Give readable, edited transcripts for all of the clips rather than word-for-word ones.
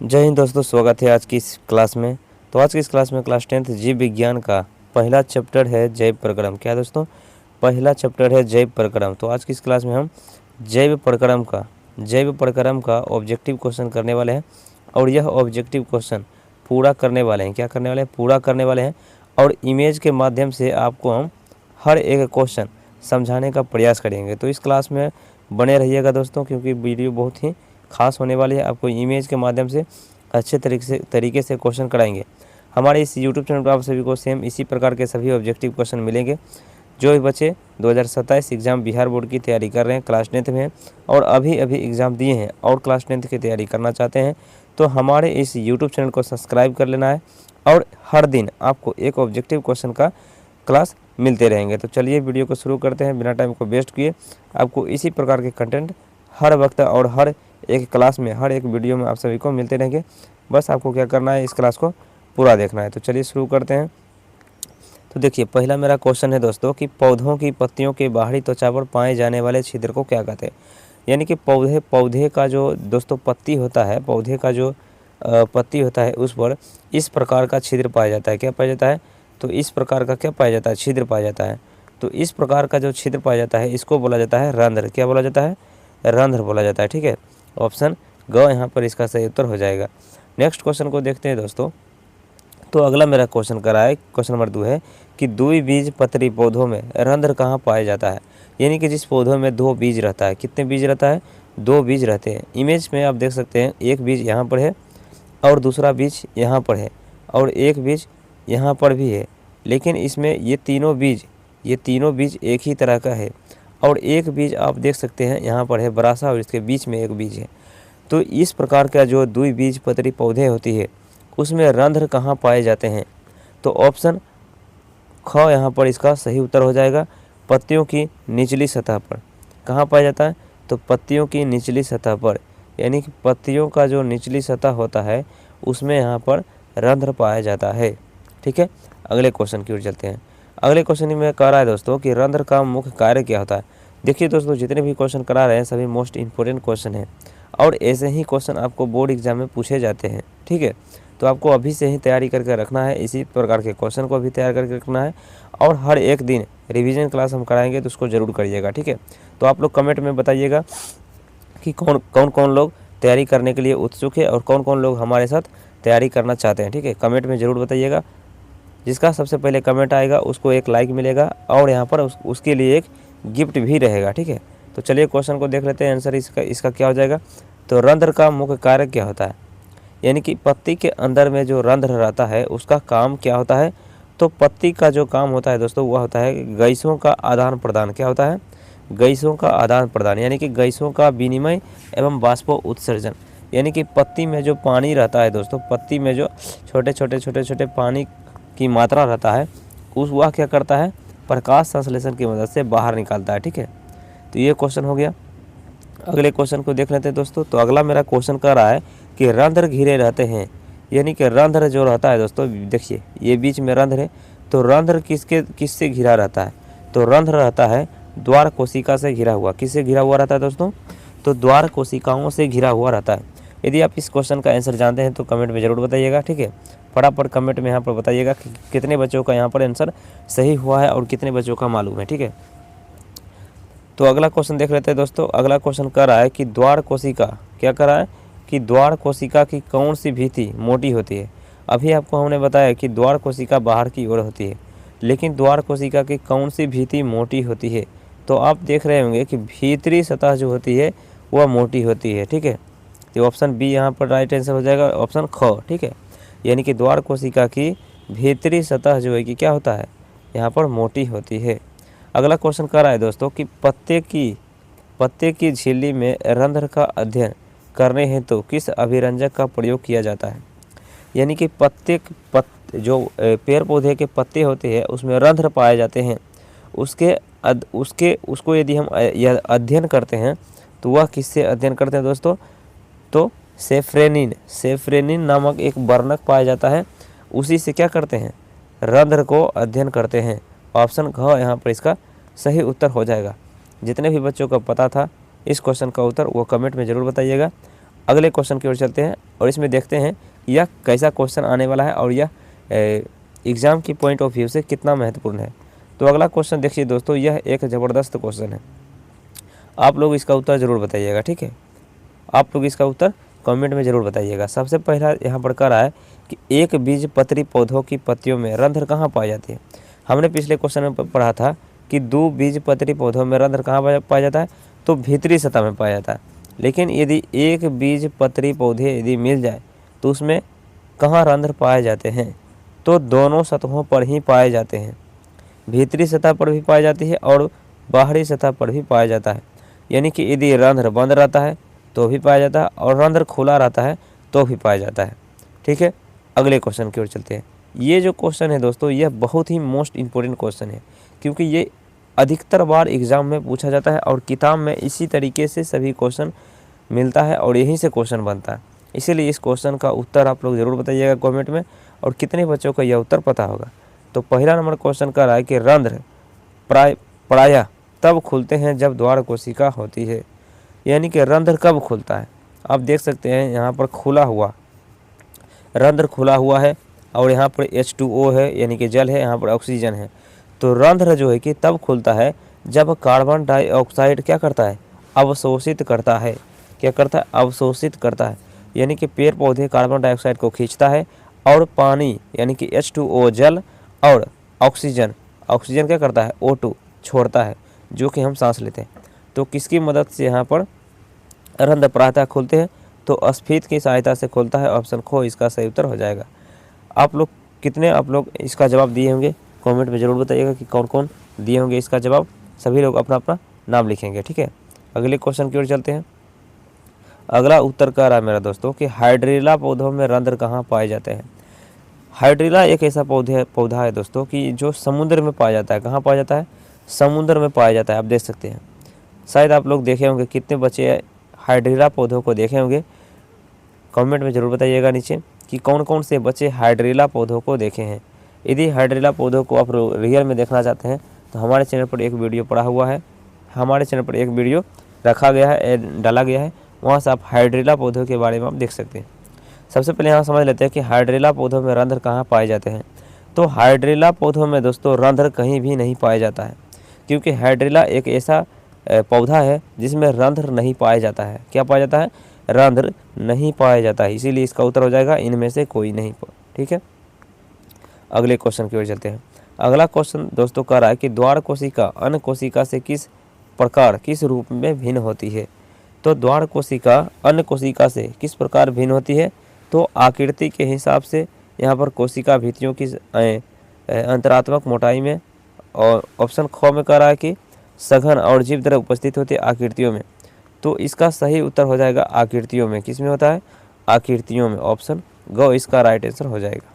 जय हिंद दोस्तों, स्वागत है आज की इस क्लास में। तो आज की इस क्लास में क्लास 10th जीव विज्ञान का पहला चैप्टर है जैव प्रक्रम। क्या दोस्तों, पहला चैप्टर है जैव प्रक्रम। तो आज की इस क्लास में हम जैव प्रक्रम का ऑब्जेक्टिव क्वेश्चन करने वाले हैं और यह ऑब्जेक्टिव क्वेश्चन पूरा करने वाले हैं। क्या करने वाले हैं? पूरा करने वाले हैं। और इमेज के माध्यम से आपको हम हर एक क्वेश्चन समझाने का प्रयास करेंगे। तो इस क्लास में बने रहिएगा दोस्तों, क्योंकि वीडियो बहुत ही खास होने वाली है। आपको इमेज के माध्यम से अच्छे तरीके से क्वेश्चन कराएंगे। हमारे इस यूट्यूब चैनल पर आप सभी को सेम इसी प्रकार के सभी ऑब्जेक्टिव क्वेश्चन मिलेंगे। जो भी बच्चे 2027 एग्ज़ाम बिहार बोर्ड की तैयारी कर रहे हैं, क्लास 10th में हैं और अभी एग्ज़ाम दिए हैं और क्लास 10th की तैयारी करना चाहते हैं, तो हमारे इस यूट्यूब चैनल को सब्सक्राइब कर लेना है और हर दिन आपको एक ऑब्जेक्टिव क्वेश्चन का क्लास मिलते रहेंगे। तो चलिए वीडियो को शुरू करते हैं बिना टाइम को वेस्ट किए। आपको इसी प्रकार के कंटेंट हर वक्त और हर एक क्लास में, हर एक वीडियो में आप सभी को मिलते रहेंगे। बस आपको क्या करना है, इस क्लास को पूरा देखना है। तो चलिए शुरू करते हैं। तो देखिए, पहला मेरा क्वेश्चन है दोस्तों कि पौधों की पत्तियों के बाहरी त्वचा पर पाए जाने वाले छिद्र को क्या कहते हैं। यानी कि पौधे का जो दोस्तों पत्ती होता है, पौधे का जो पत्ती होता है उस पर इस प्रकार का छिद्र पाया जाता है। क्या पाया जाता है? तो इस प्रकार का क्या पाया जाता है? छिद्र पाया जाता है। तो इस प्रकार का जो छिद्र पाया जाता है इसको बोला जाता है रंध्र। क्या बोला जाता है? रंध्र बोला जाता है। ठीक है, ऑप्शन ग यहाँ पर इसका सही उत्तर हो जाएगा। नेक्स्ट क्वेश्चन को देखते हैं दोस्तों। तो अगला मेरा क्वेश्चन करा है, क्वेश्चन नंबर 2 है कि द्विबीजपत्री पौधों में रंध्र कहाँ पाया जाता है। यानी कि जिस पौधों में 2 बीज रहता है। कितने बीज रहता है? 2 बीज रहते हैं। इमेज में आप देख सकते हैं, एक बीज यहाँ पर है और दूसरा बीज यहाँ पर है और एक बीज यहाँ पर भी है। लेकिन इसमें ये तीनों बीज एक ही तरह का है और एक बीज आप देख सकते हैं यहाँ पर है बड़ा सा और इसके बीच में एक बीज है। तो इस प्रकार का जो द्विबीजपत्री पौधे होती है उसमें रंध्र कहाँ पाए जाते हैं? तो ऑप्शन ख यहाँ पर इसका सही उत्तर हो जाएगा। पत्तियों की निचली सतह पर। कहाँ पाया जाता है? तो पत्तियों की निचली सतह पर, यानी कि पत्तियों का जो निचली सतह होता है उसमें यहाँ पर रंध्र पाया जाता है। ठीक है, अगले क्वेश्चन की ओर चलते हैं। अगले क्वेश्चन में कह रहा है दोस्तों कि रंध्र का मुख्य कार्य क्या होता है। देखिए दोस्तों, जितने भी क्वेश्चन करा रहे हैं सभी मोस्ट इंपॉर्टेंट क्वेश्चन हैं और ऐसे ही क्वेश्चन आपको बोर्ड एग्जाम में पूछे जाते हैं। ठीक है, तो आपको अभी से ही तैयारी करके रखना है। इसी प्रकार के क्वेश्चन को भी तैयार करके रखना है और हर एक दिन रिवीजन क्लास हम कराएंगे, तो उसको ज़रूर करिएगा। ठीक है, तो आप लोग कमेंट में बताइएगा कि कौन कौन लोग तैयारी करने के लिए उत्सुक है और कौन कौन लोग हमारे साथ तैयारी करना चाहते हैं। ठीक है, कमेंट में ज़रूर बताइएगा। जिसका सबसे पहले कमेंट आएगा उसको एक लाइक मिलेगा और यहाँ पर उसके लिए एक गिफ्ट भी रहेगा। ठीक है, तो चलिए क्वेश्चन को देख लेते हैं। आंसर इसका क्या हो जाएगा? तो रंध्र का मुख्य कार्य क्या होता है। यानी कि पत्ती के अंदर में जो रंध्र रहता है उसका काम क्या होता है। तो पत्ती का जो काम होता है दोस्तों वह होता है गैसों का आदान प्रदान। क्या होता है? गैसों का आदान प्रदान, यानी कि गैसों का विनिमय एवं वाष्पो उत्सर्जन। यानी कि पत्ती में जो पानी रहता है दोस्तों, पत्ती में जो छोटे छोटे पानी की मात्रा रहता है वह क्या करता है? प्रकाश संश्लेषण की मदद से बाहर निकालता है। ठीक है, तो ये क्वेश्चन हो गया। अगले क्वेश्चन को देख लेते हैं दोस्तों। तो अगला मेरा क्वेश्चन कह रहा है कि रंध्र घिरे रहते हैं। यानी कि रंध्र जो रहता है दोस्तों, देखिए ये बीच में रंध्र है, तो रंध्र किससे घिरा रहता है? तो रंध्र रहता है द्वार कोशिका से घिरा हुआ। किससे घिरा हुआ रहता है दोस्तों? तो द्वार कोशिकाओं से घिरा हुआ रहता है। यदि आप इस क्वेश्चन का आंसर जानते हैं तो कमेंट में ज़रूर बताइएगा। ठीक है, फटाफट कमेंट में यहाँ पर बताइएगा कि कितने बच्चों का यहाँ पर आंसर सही हुआ है और कितने बच्चों का मालूम है। ठीक है, तो अगला क्वेश्चन देख लेते हैं दोस्तों। अगला क्वेश्चन कर रहा है कि द्वार कोशिका, क्या कर रहा है कि द्वार कोशिका की कौन सी भित्ति मोटी होती है। अभी आपको हमने बताया कि द्वार कोशिका बाहर की ओर होती है, लेकिन द्वार कोशिका की कौन सी भित्ति मोटी होती है। तो आप देख रहे होंगे कि भीतरी सतह जो होती है वह मोटी होती है। ठीक है, तो ऑप्शन बी यहाँ पर राइट आंसर हो जाएगा, ऑप्शन ख। ठीक है, यानी कि द्वार कोशिका की भीतरी सतह जो है कि क्या होता है, यहाँ पर मोटी होती है। अगला क्वेश्चन कर रहा है दोस्तों कि पत्ते की झिल्ली में रंध्र का अध्ययन करने हेतु तो किस अभिरंजक का प्रयोग किया जाता है। यानी कि जो पेड़ पौधे के पत्ते होते हैं उसमें रंध्र पाए जाते हैं, उसको यदि हम अध्ययन करते हैं तो वह किससे अध्ययन करते हैं दोस्तों? तो सेफ्रेनिन नामक एक वर्णक पाया जाता है, उसी से क्या करते हैं? रंध्र को अध्ययन करते हैं। ऑप्शन घ यहाँ पर इसका सही उत्तर हो जाएगा। जितने भी बच्चों को पता था इस क्वेश्चन का उत्तर वो कमेंट में ज़रूर बताइएगा अगले क्वेश्चन की ओर चलते हैं और इसमें देखते हैं यह कैसा क्वेश्चन आने वाला है और यह एग्ज़ाम की पॉइंट ऑफ व्यू से कितना महत्वपूर्ण है। तो अगला क्वेश्चन देखिए दोस्तों, यह एक ज़बरदस्त क्वेश्चन है, आप लोग इसका उत्तर ज़रूर बताइएगा, ठीक है। आप लोग इसका उत्तर कमेंट में ज़रूर बताइएगा। सबसे पहला यहाँ पर कह रहा है कि एक बीजपत्री पौधों की पत्तियों में रंध्र कहाँ पाई जाती है। हमने पिछले क्वेश्चन में पढ़ा था कि दो बीजपत्री पौधों में रंध्र कहाँ पाया जाता है, तो भीतरी सतह में पाया जाता है। लेकिन यदि एक बीजपत्री पौधे यदि मिल जाए तो उसमें कहाँ रंध्र पाए जाते हैं, तो दोनों सतहों पर ही पाए जाते हैं। भीतरी सतह पर भी पाई जाती है और बाहरी सतह पर भी पाया जाता है। यानी कि यदि रंध्र बंद रहता है तो भी पाया जाता है और रंध्र खुला रहता है तो भी पाया जाता है, ठीक है। अगले क्वेश्चन की ओर चलते हैं। ये जो क्वेश्चन है दोस्तों, यह बहुत ही मोस्ट इम्पोर्टेंट क्वेश्चन है, क्योंकि ये अधिकतर बार एग्ज़ाम में पूछा जाता है और किताब में इसी तरीके से सभी क्वेश्चन मिलता है और यहीं से क्वेश्चन बनता है। इसीलिए इस क्वेश्चन का उत्तर आप लोग ज़रूर बताइएगा कमेंट में, और कितने बच्चों को यह उत्तर पता होगा। तो पहला नंबर क्वेश्चन कर रहा है कि रंध्र प्रायः तब खुलते हैं जब द्वार कोशिका होती है। यानी कि रंध्र कब खुलता है, आप देख सकते हैं यहाँ पर खुला हुआ रंध्र खुला हुआ है और यहाँ पर H2O है यानी कि जल है, यहाँ पर ऑक्सीजन है। तो रंध्र जो है कि तब खुलता है जब कार्बन डाइऑक्साइड क्या करता है, अवशोषित करता है। क्या करता है, अवशोषित करता है। यानी कि पेड़ पौधे कार्बन डाइऑक्साइड को खींचता है और पानी यानी कि H2O जल और ऑक्सीजन क्या करता है, O2 छोड़ता है, जो कि हम सांस लेते हैं। तो किसकी मदद से यहाँ पर रंध्र प्रायः खुलते हैं, तो स्फीत की सहायता से खुलता है। ऑप्शन खो इसका सही उत्तर हो जाएगा। आप लोग इसका जवाब दिए होंगे, कमेंट में ज़रूर बताइएगा कि कौन कौन दिए होंगे इसका जवाब। सभी लोग अपना अपना नाम लिखेंगे, ठीक है। अगले क्वेश्चन की ओर चलते हैं। अगला उत्तर कह रहा है मेरा दोस्तों कि हाइड्रिला पौधों में रंध्र कहाँ पाए जाते हैं। हाइड्रिला एक ऐसा पौधा है दोस्तों कि जो समुद्र में पाया जाता है। कहाँ पाया जाता है, समुद्र में पाया जाता है। आप देख सकते हैं, शायद आप लोग देखे होंगे, कितने बच्चे हाइड्रिला पौधों को देखे होंगे, कमेंट में ज़रूर बताइएगा नीचे कि कौन कौन से बच्चे हाइड्रिला पौधों को देखे हैं। यदि हाइड्रिला पौधों को आप रियल में देखना चाहते हैं तो हमारे चैनल पर एक वीडियो पड़ा हुआ है, हमारे चैनल पर एक वीडियो रखा गया है, डाला गया है, वहाँ से आप हाइड्रिला पौधों के बारे में आप देख सकते हैं। सबसे पहले यहाँ समझ लेते हैं कि हाइड्रिला पौधों में रंध्र कहाँ पाए जाते हैं। तो हाइड्रिला पौधों में दोस्तों रंध्र कहीं भी नहीं पाया जाता है, क्योंकि हाइड्रिला एक ऐसा पौधा है जिसमें रंध्र नहीं पाया जाता है। क्या पाया जाता है, रंध्र नहीं पाया जाता है। इसीलिए इसका उत्तर हो जाएगा इनमें से कोई नहीं, ठीक है। अगले क्वेश्चन की ओर चलते हैं। अगला क्वेश्चन दोस्तों कह रहा है कि द्वार कोशिका अन्य कोशिका से किस रूप में भिन्न होती है। तो द्वार कोशिका अन्य कोशिका से किस प्रकार भिन्न होती है, तो आकृति के हिसाब से। यहाँ पर कोशिका भित्तियों की अंतरात्मक मोटाई में, और ऑप्शन ख में कह रहा है कि सघन और जीव द्रव्य उपस्थित होती है आकृतियों में। तो इसका सही उत्तर हो जाएगा आकृतियों में। किस में होता है, आकृतियों में। ऑप्शन ग इसका राइट आंसर हो जाएगा।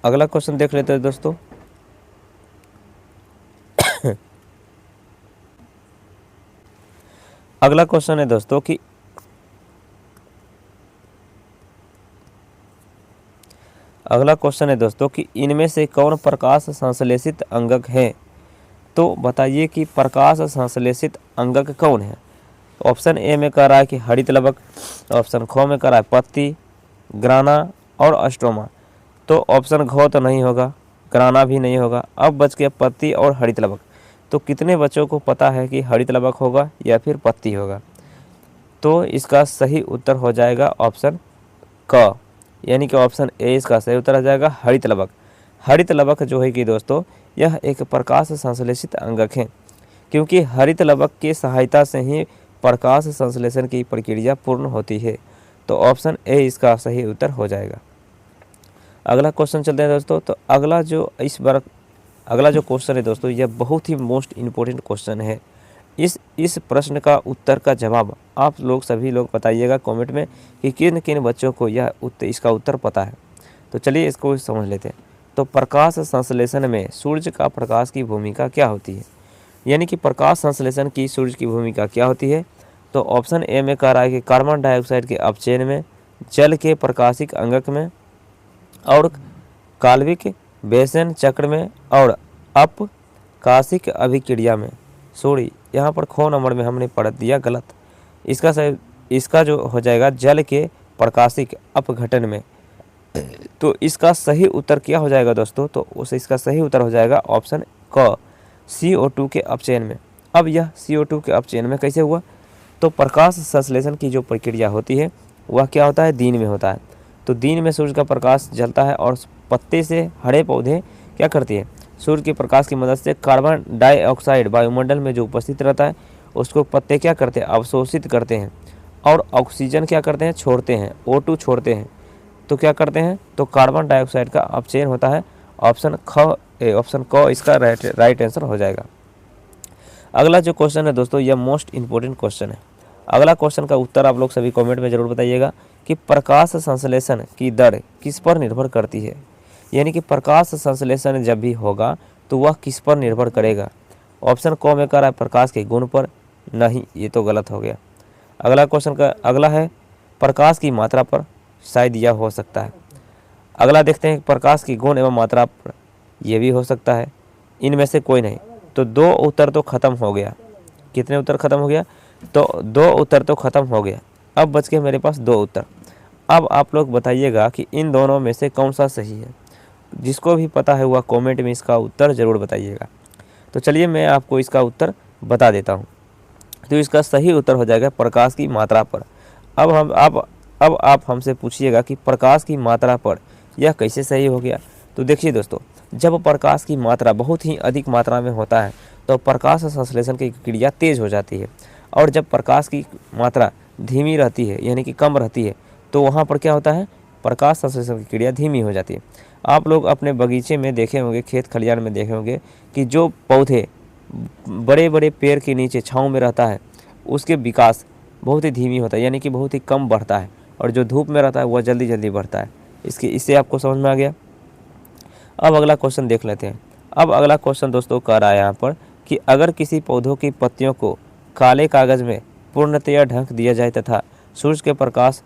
अगला क्वेश्चन देख लेते हैं दोस्तों। अगला क्वेश्चन है दोस्तों कि इनमें से कौन प्रकाश संश्लेषित अंगक है। तो बताइए कि प्रकाश संश्लेषित अंगक कौन है। ऑप्शन ए में कह रहा है कि हरित लवक, ऑप्शन ख में कह रहा है पत्ती, ग्राना और स्ट्रोमा। तो ऑप्शन घ तो नहीं होगा, ग्राना भी नहीं होगा। अब बच गया पत्ती और हरित लवक। तो कितने बच्चों को पता है कि हरित लवक होगा या फिर पत्ती होगा। तो इसका सही उत्तर हो जाएगा ऑप्शन क, यानी कि ऑप्शन ए इसका सही उत्तर हो जाएगा हरित लवक। हरित लवक जो है कि दोस्तों यह एक प्रकाश संश्लेषित अंगक है, क्योंकि हरित लवक की सहायता से ही प्रकाश संश्लेषण की प्रक्रिया पूर्ण होती है। तो ऑप्शन ए इसका सही उत्तर हो जाएगा। अगला क्वेश्चन चलते हैं दोस्तों। तो अगला जो क्वेश्चन है दोस्तों, यह बहुत ही मोस्ट इम्पोर्टेंट क्वेश्चन है। इस प्रश्न का उत्तर का जवाब आप लोग सभी लोग बताइएगा कमेंट में कि किन किन बच्चों को इसका उत्तर पता है। तो चलिए इसको समझ लेते हैं। तो प्रकाश संश्लेषण में सूर्य का प्रकाश की भूमिका क्या होती है, यानी कि प्रकाश संश्लेषण की सूर्य की भूमिका क्या होती है। तो ऑप्शन ए में कह रहा है कि कार्बन डाइऑक्साइड के अपचयन में, जल के प्रकाशिक अंगक में, और काल्विक बेसन चक्र में, और अपकाशिक अभिक्रिया में। सॉरी, यहाँ पर ख नंबर में हमने पढ़ दिया गलत। इसका सही इसका जो हो जाएगा जल के प्रकाशिक अपघटन में। तो इसका सही उत्तर क्या हो जाएगा दोस्तों, तो इसका सही उत्तर हो जाएगा ऑप्शन क, CO2 के अपचयन में। अब यह CO2 के अपचयन में कैसे हुआ, तो प्रकाश संश्लेषण की जो प्रक्रिया होती है वह क्या होता है, दिन में होता है। तो दिन में सूर्य का प्रकाश जलता है और पत्ते से हरे पौधे क्या करती है, सूर्य के प्रकाश की मदद से कार्बन डाइऑक्साइड वायुमंडल में जो उपस्थित रहता है उसको पत्ते क्या करते हैं, अवशोषित करते हैं और ऑक्सीजन क्या करते हैं, छोड़ते हैं, O2 छोड़ते हैं। तो क्या करते हैं, तो कार्बन डाइऑक्साइड का अपचयन होता है। ऑप्शन क इसका राइट आंसर हो जाएगा। अगला जो क्वेश्चन है दोस्तों, यह मोस्ट इंपॉर्टेंट क्वेश्चन है। अगला क्वेश्चन का उत्तर आप लोग सभी कमेंट में जरूर बताइएगा कि प्रकाश संश्लेषण की दर किस पर निर्भर करती है। यानी कि प्रकाश संश्लेषण जब भी होगा तो वह किस पर निर्भर करेगा। ऑप्शन क में कह रहा है प्रकाश के गुण पर, नहीं ये तो गलत हो गया। अगला क्वेश्चन का अगला है प्रकाश की मात्रा पर, शायद यह हो सकता है। अगला देखते हैं प्रकाश की गुण एवं मात्रा पर, यह भी हो सकता है। इनमें से कोई नहीं। तो 2 उत्तर तो खत्म हो गया। कितने उत्तर खत्म हो गया, तो 2 उत्तर तो खत्म हो गया। अब बच के मेरे पास 2 उत्तर। अब आप लोग बताइएगा कि इन दोनों में से कौन सा सही है। जिसको भी पता है वह कमेंट में इसका उत्तर ज़रूर बताइएगा। तो चलिए मैं आपको इसका उत्तर बता देता हूँ। तो इसका सही उत्तर हो जाएगा प्रकाश की मात्रा पर। अब आप हमसे पूछिएगा कि प्रकाश की मात्रा पर यह कैसे सही हो गया। तो देखिए दोस्तों, जब प्रकाश की मात्रा बहुत ही अधिक मात्रा में होता है तो प्रकाश संश्लेषण की क्रिया तेज हो जाती है, और जब प्रकाश की मात्रा धीमी रहती है यानी कि कम रहती है तो वहाँ पर क्या होता है, प्रकाश संश्लेषण की क्रिया धीमी हो जाती है। आप लोग अपने बगीचे में देखे होंगे, खेत खलियान में देखे होंगे कि जो पौधे बड़े बड़े पेड़ के नीचे छाँव में रहता है उसके विकास बहुत ही धीमी होता है, यानी कि बहुत ही कम बढ़ता है, और जो धूप में रहता है वह जल्दी जल्दी बढ़ता है। इससे आपको समझ में आ गया। अब अगला क्वेश्चन देख लेते हैं। अब अगला क्वेश्चन दोस्तों कह रहा है यहाँ पर कि अगर किसी पौधों की पत्तियों को काले कागज़ में पूर्णतया ढक दिया जाए तथा सूर्य के प्रकाश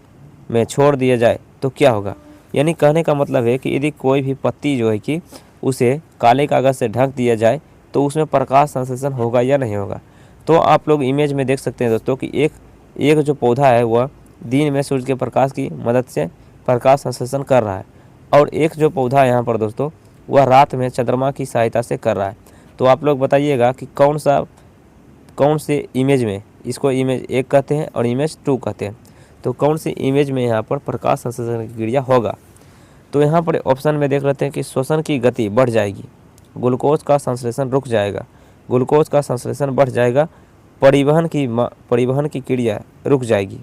में छोड़ दिया जाए तो क्या होगा। यानी कहने का मतलब है कि यदि कोई भी पत्ती जो है कि उसे काले कागज़ से ढक दिया जाए तो उसमें प्रकाश संश्लेषण होगा या नहीं होगा। तो आप लोग इमेज में देख सकते हैं दोस्तों कि एक जो पौधा है वह दिन में सूर्य के प्रकाश की मदद से प्रकाश संश्लेषण कर रहा है, और एक जो पौधा है यहाँ पर दोस्तों वह रात में चंद्रमा की सहायता से कर रहा है। तो आप लोग बताइएगा कि कौन से इमेज में, इसको इमेज 1 कहते हैं और इमेज 2 कहते हैं, तो कौन सी इमेज में यहाँ पर प्रकाश संश्लेषण की क्रिया होगा। तो यहाँ पर ऑप्शन में देख लेते हैं कि श्वसन की गति बढ़ जाएगी, ग्लूकोज का संश्लेषण रुक जाएगा, ग्लूकोज का संश्लेषण बढ़ जाएगा, परिवहन की क्रिया रुक जाएगी।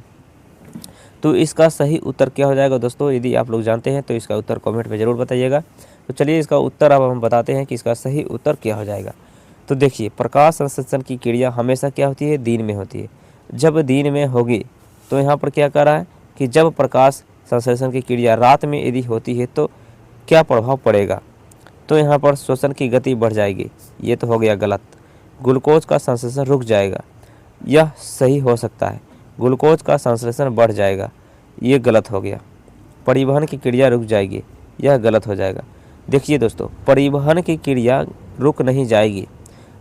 तो इसका सही उत्तर क्या हो जाएगा दोस्तों, यदि आप लोग जानते हैं तो इसका उत्तर कमेंट में ज़रूर बताइएगा। तो चलिए इसका उत्तर अब हम बताते हैं कि इसका सही उत्तर क्या हो जाएगा। तो देखिए, प्रकाश संश्लेषण की क्रिया हमेशा क्या होती है, दिन में होती है। जब दिन में होगी तो यहाँ पर क्या कह रहा है कि जब प्रकाश संश्लेषण की क्रिया रात में यदि होती है तो क्या प्रभाव पड़ेगा। तो यहाँ पर श्वसन की गति बढ़ जाएगी, ये तो हो गया गलत। ग्लूकोज का संश्लेषण रुक जाएगा, यह सही हो सकता है। ग्लूकोज का संश्लेषण बढ़ जाएगा, ये गलत हो गया। परिवहन की क्रिया रुक जाएगी, यह गलत हो जाएगा। देखिए दोस्तों, परिवहन की क्रिया रुक नहीं जाएगी,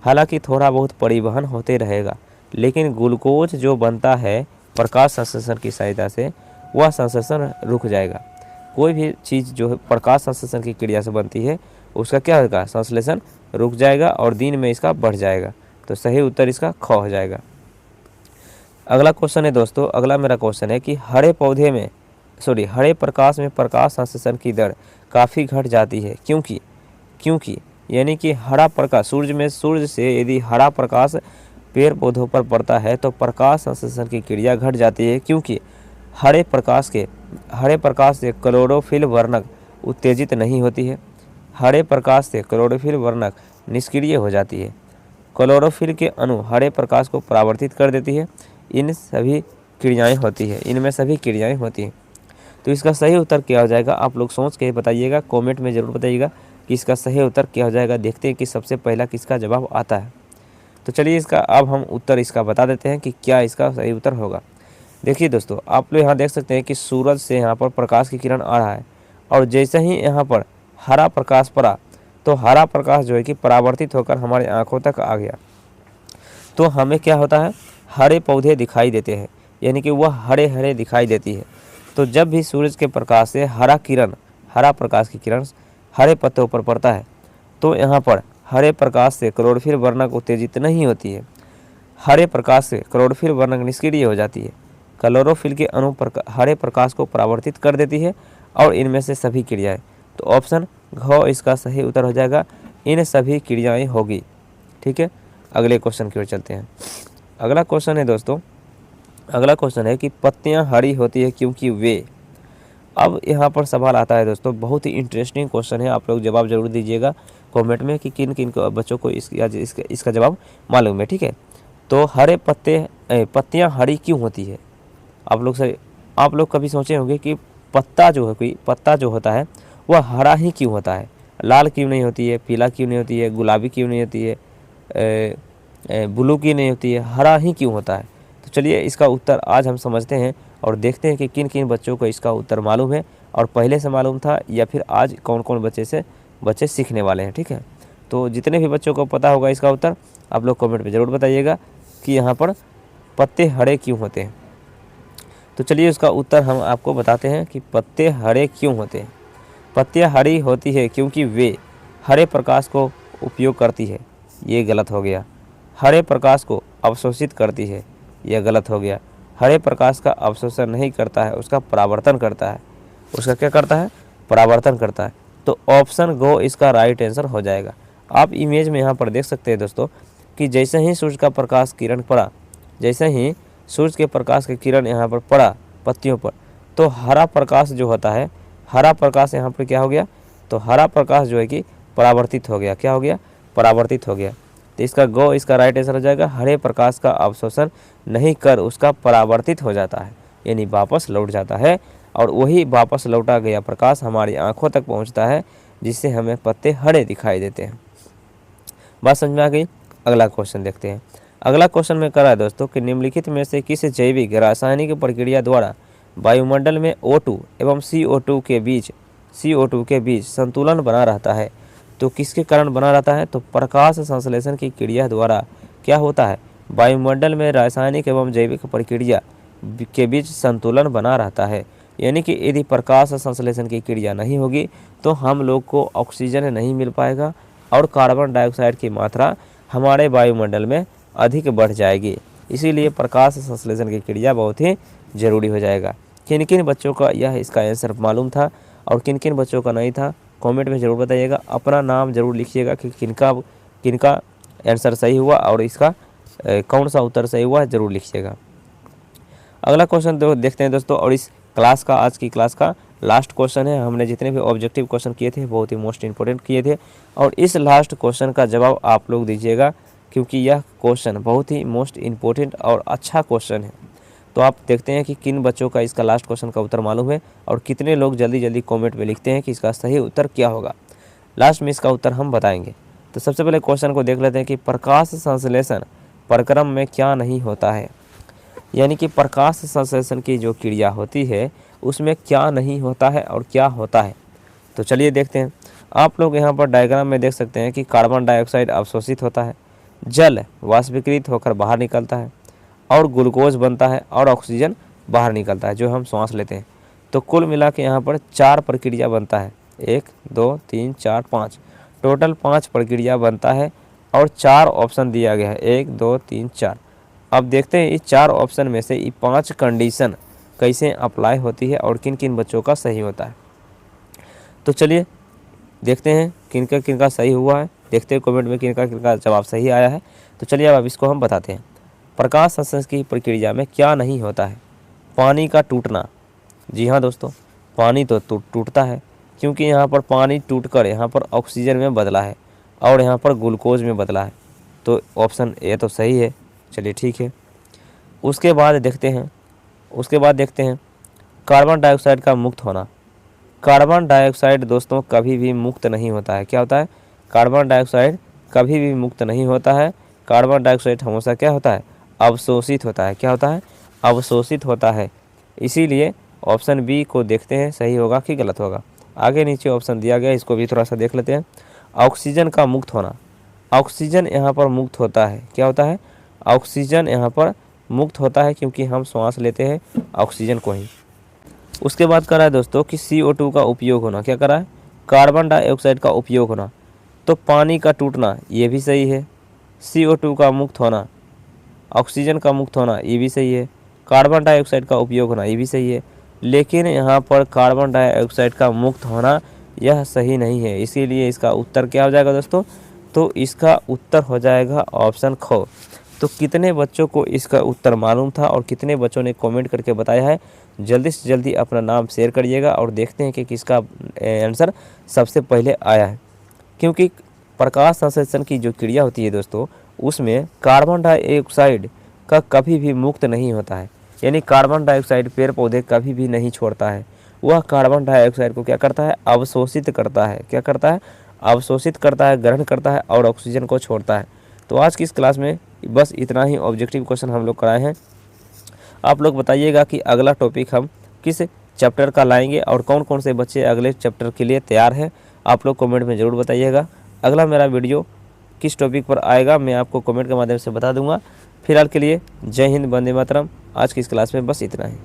हालांकि थोड़ा बहुत परिवहन होते रहेगा, लेकिन ग्लूकोज जो बनता है प्रकाश संश्लेषण की सहायता से वह संश्लेषण रुक जाएगा। कोई भी चीज़ जो प्रकाश संश्लेषण की क्रिया से बनती है उसका क्या होगा, संश्लेषण रुक जाएगा और दिन में इसका बढ़ जाएगा। तो सही उत्तर इसका ख हो जाएगा। अगला क्वेश्चन है दोस्तों, अगला मेरा क्वेश्चन है कि हरे प्रकाश में प्रकाश संश्लेषण की दर काफ़ी घट जाती है, क्योंकि यानी कि हरा प्रकाश सूर्य से यदि हरा प्रकाश पेड़ पौधों पर पड़ता है तो प्रकाश संश्लेषण की क्रिया घट जाती है, क्योंकि हरे प्रकाश से क्लोरोफिल वर्णक उत्तेजित नहीं होती है। हरे प्रकाश से क्लोरोफिल वर्णक निष्क्रिय हो जाती है। क्लोरोफिल के अणु हरे प्रकाश को परावर्तित कर देती है। इनमें सभी क्रियाएं होती हैं। तो इसका सही उत्तर क्या हो जाएगा, आप लोग सोच के बताइएगा, कमेंट में ज़रूर बताइएगा कि इसका सही उत्तर क्या हो जाएगा। देखते हैं कि सबसे पहला किसका जवाब आता है। तो चलिए अब हम उत्तर इसका बता देते हैं कि क्या इसका सही उत्तर होगा। देखिए दोस्तों, आप लोग यहाँ देख सकते हैं कि सूरज से यहाँ पर प्रकाश की किरण आ रहा है, और जैसे ही यहाँ पर हरा प्रकाश पड़ा तो हरा प्रकाश जो है कि परावर्तित होकर हमारे आँखों तक आ गया। तो हमें क्या होता है, हरे पौधे दिखाई देते हैं, यानी कि वह हरे हरे दिखाई देती है। तो जब भी सूरज के प्रकाश से हरा प्रकाश की किरण हरे पत्तों पर पड़ता है तो यहाँ पर हरे प्रकाश से क्लोरोफिल वर्णक उत्तेजित नहीं होती है, हरे प्रकाश से क्लोरोफिल वर्णक निष्क्रिय हो जाती है। क्लोरोफिल के अणु हरे प्रकाश को परावर्तित कर देती है और इनमें से सभी क्रियाएं। तो ऑप्शन घ इसका सही उत्तर हो जाएगा, इन सभी क्रियाएं होगी। ठीक है, अगले क्वेश्चन की ओर चलते हैं। अगला क्वेश्चन है दोस्तों, अगला क्वेश्चन है कि पत्तियां हरी होती है क्योंकि वे। अब यहाँ पर सवाल आता है दोस्तों, बहुत ही इंटरेस्टिंग क्वेश्चन है, आप लोग जवाब जरूर दीजिएगा कमेंट में कि किन किन बच्चों को इसका जवाब मालूम है। ठीक है, तो पत्तियां हरी क्यों होती है। आप लोग कभी सोचे होंगे कि पत्ता जो होता है वह हरा ही क्यों होता है, लाल क्यों नहीं होती है, पीला क्यों नहीं होती है, गुलाबी क्यों नहीं होती है, ब्लू क्यों नहीं होती है, हरा ही क्यों होता है। तो चलिए इसका उत्तर आज हम समझते हैं और देखते हैं कि किन किन बच्चों को इसका उत्तर मालूम है और पहले से मालूम था या फिर आज कौन कौन बच्चे सीखने वाले हैं। ठीक है, तो जितने भी बच्चों को पता होगा इसका उत्तर आप लोग कमेंट में ज़रूर बताइएगा कि यहाँ पर पत्ते हरे क्यों होते हैं। तो चलिए उसका उत्तर हम आपको बताते हैं कि पत्ते हरे क्यों होते हैं। पत्तियां हरी होती है क्योंकि वे हरे प्रकाश को उपयोग करती है, ये गलत हो गया। हरे प्रकाश को अवशोषित करती है, यह गलत हो गया। हरे प्रकाश का अवशोषण नहीं करता है, उसका परावर्तन करता है। उसका क्या करता है, परावर्तन करता है। तो ऑप्शन गो इसका राइट आंसर हो जाएगा। आप इमेज में यहाँ पर देख सकते हैं दोस्तों कि जैसे ही सूर्य का प्रकाश किरण पड़ा, जैसे ही सूर्य के प्रकाश की किरण यहाँ पर पड़ा पत्तियों पर, तो हरा प्रकाश जो होता है, हरा प्रकाश यहाँ पर क्या हो गया, तो हरा प्रकाश जो है कि परावर्तित हो गया। क्या हो गया, परावर्तित हो गया। तो इसका राइट आंसर हो जाएगा, हरे प्रकाश का अवशोषण नहीं कर उसका परावर्तित हो जाता है, यानी वापस लौट जाता है और वही वापस लौटा गया प्रकाश हमारी आंखों तक पहुँचता है, जिससे हमें पत्ते हरे दिखाई देते हैं। बात समझ में आ गई। अगला क्वेश्चन देखते हैं। अगला क्वेश्चन में करा है दोस्तों कि निम्नलिखित में से किस जैविक रासायनिक प्रक्रिया द्वारा वायुमंडल में O2 एवं CO2 के बीच संतुलन बना रहता है। तो किसके कारण बना रहता है, तो प्रकाश संश्लेषण की क्रिया द्वारा क्या होता है, वायुमंडल में रासायनिक एवं जैविक प्रक्रिया के बीच संतुलन बना रहता है। यानी कि यदि प्रकाश संश्लेषण की क्रिया नहीं होगी तो हम लोग को ऑक्सीजन नहीं मिल पाएगा और कार्बन डाइऑक्साइड की मात्रा हमारे वायुमंडल में अधिक बढ़ जाएगी। इसीलिए प्रकाश संश्लेषण की क्रिया बहुत ही ज़रूरी हो जाएगा। किन किन बच्चों का यह इसका आंसर मालूम था और किन किन बच्चों का नहीं था, कमेंट में ज़रूर बताइएगा। अपना नाम ज़रूर लिखिएगा कि किनका आंसर सही हुआ और इसका कौन सा उत्तर सही हुआ, ज़रूर लिखिएगा। अगला क्वेश्चन देखते हैं दोस्तों, और इस क्लास का, आज की क्लास का लास्ट क्वेश्चन है। हमने जितने भी ऑब्जेक्टिव क्वेश्चन किए थे बहुत ही मोस्ट इंपॉर्टेंट किए थे और इस लास्ट क्वेश्चन का जवाब आप लोग दीजिएगा, क्योंकि यह क्वेश्चन बहुत ही मोस्ट इम्पोर्टेंट और अच्छा क्वेश्चन है। तो आप देखते हैं कि किन बच्चों का इसका लास्ट क्वेश्चन का उत्तर मालूम है और कितने लोग जल्दी जल्दी कमेंट में लिखते हैं कि इसका सही उत्तर क्या होगा। लास्ट में इसका उत्तर हम बताएंगे। तो सबसे पहले क्वेश्चन को देख लेते हैं कि प्रकाश संश्लेषण प्रक्रम में क्या नहीं होता है। यानी कि प्रकाश संश्लेषण की जो क्रिया होती है उसमें क्या नहीं होता है और क्या होता है। तो चलिए देखते हैं। आप लोग यहाँ पर डायग्राम में देख सकते हैं कि कार्बन डाइऑक्साइड अवशोषित होता है, जल वाष्पीकृत होकर बाहर निकलता है और ग्लूकोज बनता है और ऑक्सीजन बाहर निकलता है जो हम सांस लेते हैं। तो कुल मिला के यहाँ पर 4 प्रक्रिया बनता है, 1 2 3 4 5, टोटल 5 प्रक्रिया बनता है और 4 ऑप्शन दिया गया है, 1 2 3 4। अब देखते हैं इस 4 ऑप्शन में से ये 5 कंडीशन कैसे अप्लाई होती है और किन किन बच्चों का सही होता है। तो चलिए देखते हैं किनका किनका सही हुआ है, देखते हैं कमेंट में किनका किनका जवाब सही आया है। तो चलिए अब इसको हम बताते हैं। प्रकाश संश्लेषण की प्रक्रिया में क्या नहीं होता है, पानी का टूटना। जी हाँ दोस्तों, पानी तो टूटता है क्योंकि यहाँ पर पानी टूटकर यहाँ पर ऑक्सीजन में बदला है और यहाँ पर ग्लूकोज में बदला है। तो ऑप्शन ए तो सही है। चलिए ठीक है। उसके बाद देखते हैं कार्बन डाइऑक्साइड का मुक्त होना। कार्बन डाइऑक्साइड दोस्तों कभी भी मुक्त नहीं होता है। क्या होता है, कार्बन डाइऑक्साइड कभी भी मुक्त नहीं होता है। कार्बन डाइऑक्साइड हमेशा क्या होता है, अवशोषित होता है। क्या होता है, अवशोषित होता है। इसीलिए ऑप्शन बी को देखते हैं सही होगा कि गलत होगा। आगे नीचे ऑप्शन दिया गया, इसको भी थोड़ा सा देख लेते हैं। ऑक्सीजन का मुक्त होना, ऑक्सीजन यहाँ पर मुक्त होता है। क्या होता है, ऑक्सीजन यहाँ पर मुक्त होता है क्योंकि हम श्वास लेते हैं ऑक्सीजन को ही। उसके बाद करा है दोस्तों कि CO2 का उपयोग होना, क्या करा है, कार्बन डाइऑक्साइड का उपयोग होना। तो पानी का टूटना ये भी सही है, CO2 का मुक्त होना, ऑक्सीजन का मुक्त होना ये भी सही है, कार्बन डाइऑक्साइड का उपयोग होना ये भी सही है। लेकिन यहाँ पर कार्बन डाइऑक्साइड का मुक्त होना यह सही नहीं है, इसीलिए इसका उत्तर क्या हो जाएगा दोस्तों, तो इसका उत्तर हो जाएगा ऑप्शन ख। तो कितने बच्चों को इसका उत्तर मालूम था और कितने बच्चों ने कमेंट करके बताया है, जल्दी से जल्दी अपना नाम शेयर करिएगा और देखते हैं कि किसका आंसर सबसे पहले आया है। क्योंकि प्रकाश संश्लेषण की जो क्रिया होती है दोस्तों, उसमें कार्बन डाइऑक्साइड का कभी भी मुक्त नहीं होता है, यानी कार्बन डाइऑक्साइड पेड़ पौधे कभी भी नहीं छोड़ता है, वह कार्बन डाइऑक्साइड को क्या करता है, अवशोषित करता है। क्या करता है, अवशोषित करता है, ग्रहण करता है और ऑक्सीजन को छोड़ता है। तो आज की इस क्लास में बस इतना ही ऑब्जेक्टिव क्वेश्चन हम लोग कराए हैं। आप लोग बताइएगा कि अगला टॉपिक हम किस चैप्टर का लाएंगे और कौन कौन से बच्चे अगले चैप्टर के लिए तैयार हैं, आप लोग कमेंट में ज़रूर बताइएगा। अगला मेरा वीडियो किस टॉपिक पर आएगा मैं आपको कमेंट के माध्यम से बता दूंगा। फिलहाल के लिए जय हिंद, वंदे मातरम। आज की इस क्लास में बस इतना ही।